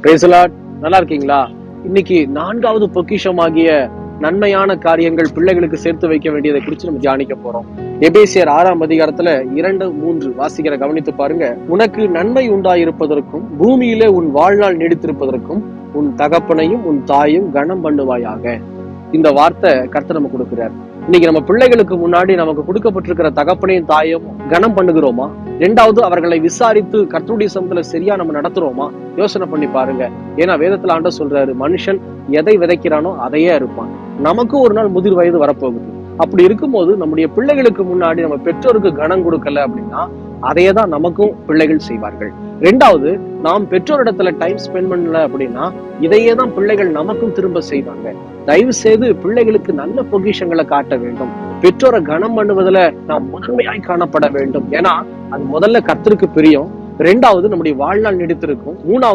Praise the Lord. நல்லா இருக்கீங்களா? இன்னைக்கு 4வது பொக்கிஷமாகிய நன்மையான காரியங்கள் பிள்ளைகளுக்கு சேர்த்து வைக்க வேண்டியதை குறித்து நம்ம தியானிக்க போறோம். எபேசியர் 6ஆம் அதிகாரத்துல 2, 3 வாசிக்கிற கவனித்து பாருங்க. உனக்கு நன்மை உண்டாயிருப்பதற்கும் பூமியிலே உன் வாழ்நாள் நீடித்திருப்பதற்கும் உன் தகப்பனையும் உன் தாயும் கனம் பண்ணுவாயாக. இந்த வார்த்தை கர்த்தர் நமக்கு கொடுக்கிறார். இன்னைக்கு நம்ம பிள்ளைகளுக்கு முன்னாடி நமக்கு கொடுக்கப்பட்டிருக்கிற தகப்பனையும் தாயும் கனம் பண்ணுகிறோமா? 2வது, அவர்களை விசாரித்து கர்த்தருடைய சமூகத்துல சரியா நம்ம நடத்துறோமா? யோசனை பண்ணி பாருங்க. ஏன்னா வேதத்துல ஆண்டவர் சொல்றாரு, மனுஷன் எதை விதைக்கிறானோ அதையே அறுப்பான். நமக்கும் ஒரு நாள் முதிர் வயது வரப்போகுது. அப்படி இருக்கும்போது நம்முடைய பிள்ளைகளுக்கு முன்னாடி நம்ம பெற்றோருக்கு கனம் கொடுக்கல அப்படின்னா அதையே தான் நமக்கும் பிள்ளைகள் செய்வார்கள். 2வது, நாம் பெற்றோரிடத்துல டைம் ஸ்பெண்ட் பண்ணல அப்படின்னா இதையே தான் பிள்ளைகள் நமக்கும் திரும்ப செய்வாங்க. தயவு செய்து பிள்ளைகளுக்கு நல்ல பொக்கிஷங்களை காட்ட வேண்டும். பெற்றோரை கனம் பண்ணுவதுல நாம் முதன்மையாய் காணப்பட வேண்டும். ஏன்னா அது முதல்ல கர்த்தருக்கு பிரியம். 2வது, நம்முடைய வாழ்நாள் நீடித்திருக்கும். 3வது,